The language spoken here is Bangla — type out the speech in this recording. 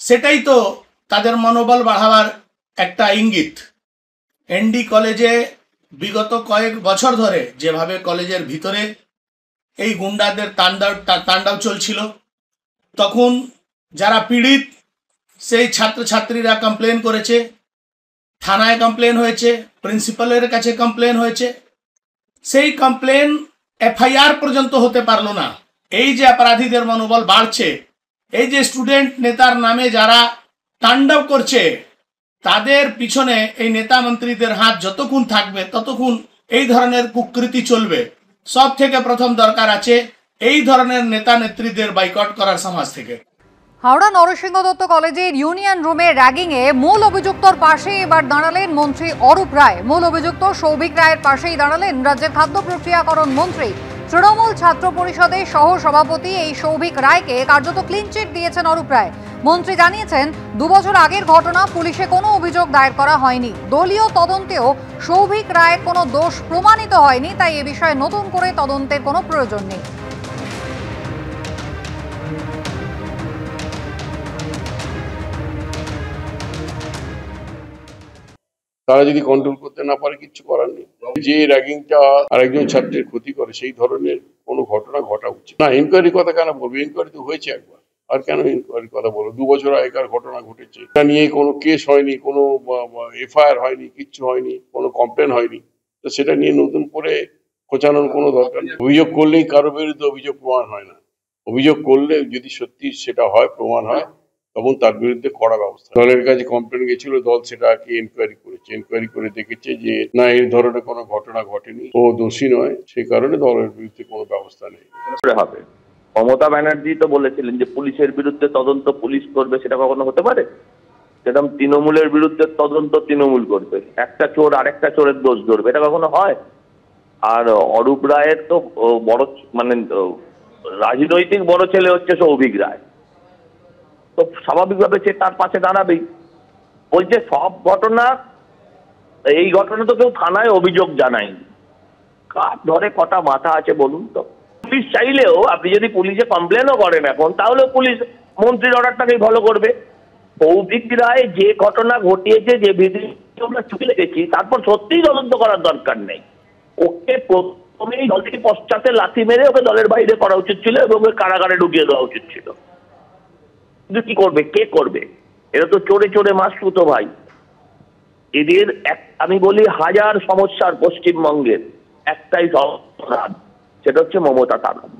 সেটাই তো তাদের মনোবল বাড়াবার একটা ইঙ্গিত। এনডি কলেজে বিগত কয়েক বছর ধরে যেভাবে কলেজের ভিতরে এই গুন্ডাদের তাণ্ডব চলছিল, তখন যারা পীড়িত সেই ছাত্রছাত্রীরা কমপ্লেন করেছে, থানায় কমপ্লেন হয়েছে, প্রিন্সিপালের কাছে কমপ্লেন হয়েছে। সেই কমপ্লেন এফআইআর পর্যন্ত হতে পারলো না। এই যে অপরাধীদের মনোবল বাড়ছে, এই যে স্টুডেন্ট নেতার নামে যারা তাণ্ডব করছে, তাদের পিছনে এই নেতা মন্ত্রীদের হাত যতক্ষণ থাকবে ততক্ষণ এই ধরনের কুকৃতি চলবে। সব থেকে প্রথম দরকার আছে এই ধরনের নেতা নেত্রীদের বয়কট করার সমাজ থেকে। হাওড়া নরসিংহ দত্ত কলেজের ইউনিয়ন রুমে র্যাগিংয়ে মূল অভিযুক্তর পাশে এবার দাঁড়ালেন মন্ত্রী অরূপ রায়। মূল অভিযুক্ত সৌভিক রায়ের পাশেই দাঁড়ালেন রাজ্যের খাদ্য প্রক্রিয়াকরণ মন্ত্রী। তৃণমূল ছাত্র পরিষদের সহ সভাপতি এই সৌভিক রায়কে কার্যত ক্লিনচিট দিয়েছেন অরূপ রায়। মন্ত্রী জানিয়েছেন, 2 বছর আগের ঘটনা, পুলিশে কোনো অভিযোগ দায়ের করা হয়নি। দলীয় তদন্তেও সৌভিক রায়ের কোনো দোষ প্রমাণিত হয়নি, তাই এ বিষয়ে নতুন করে তদন্তের কোনো প্রয়োজন নেই। তারা যদি কন্ট্রোল করতে না পারে কিচ্ছু করার নেই। যে র্যাগিংটা আরেকজন ছাত্রের ক্ষতি করে, সেই ধরনের কোনো ঘটনা ঘটা উচিত না। ইনকোয়ারি কথা কেন বলবো? ইনকোয়ারি তো হয়েছে একবার, আর কেন ইনকোয়ারি কথা বলবো? 2 বছর আগেকার ঘটনা ঘটেছে, এটা নিয়ে কোনো কেস হয়নি, কোনো এফআইআর হয়নি, কিচ্ছু হয়নি, কোনো কমপ্লেন হয়নি। তো সেটা নিয়ে নতুন করে খোঁচানোর কোনো দরকার নেই। অভিযোগ করলেই কারো বিরুদ্ধে অভিযোগ প্রমাণ হয় না। অভিযোগ করলে যদি সত্যি সেটা হয়, প্রমাণ হয়, তখন তার বিরুদ্ধে কড়া ব্যবস্থা। দলের কাছে কমপ্লেন গেছিল, দল সেটাকে এনকোয়ারি করেছে। এনকোয়ারি করে দেখেছে যে না, এই ধরনের কোনো ঘটনা ঘটেনি, ও দোষী নয়, সেই কারণে দলের বিরুদ্ধে কোনো ব্যবস্থা নেই। হবে। মমতা ব্যানার্জি তো বলেছিলেন যে পুলিশের বিরুদ্ধে তদন্ত পুলিশ করবে, সেটা কখনো হতে পারে? সেরকম তৃণমূলের বিরুদ্ধে তদন্ত তৃণমূল করবে, একটা চোর আরেকটা চোরের দোষ ধরবে, এটা কখনো হয়? আর অরূপ রায়ের তো বড় মানে রাজনৈতিক বড় ছেলে হচ্ছে সৌভিক রায়, তো স্বাভাবিকভাবে সে তার পাশে দাঁড়াবেই। বলছে সব ঘটনা, এই ঘটনা তো কেউ থানায় অভিযোগ জানায়নি। কার ধরে কটা মাথা আছে বলুন তো? পুলিশ চাইলেও, আপনি যদি পুলিশে কমপ্লেনও করেন এখন, তাহলে পুলিশ মন্ত্রীর অর্ডারটাকেই ফলো করবে। সৌভিক রায় যে ঘটনা ঘটিয়েছে, যে ভিডিও আমরা চুপে লেগেছি, তারপর সত্যিই তদন্ত করার দরকার নেই। ওকে প্রথমেই দল থেকে পশ্চাতে লাথি মেরে ওকে দলের বাইরে করা উচিত ছিল এবং ওকে কারাগারে ঢুকিয়ে দেওয়া উচিত ছিল। কিন্তু কি করবে, কে করবে? এরা তো চোরে চোরে মাস সুতো ভাই। এদের আমি বলি, হাজার সমস্যার পশ্চিমবঙ্গের একটাই সমাধান, সেটা হচ্ছে মমতা তাড়ানো।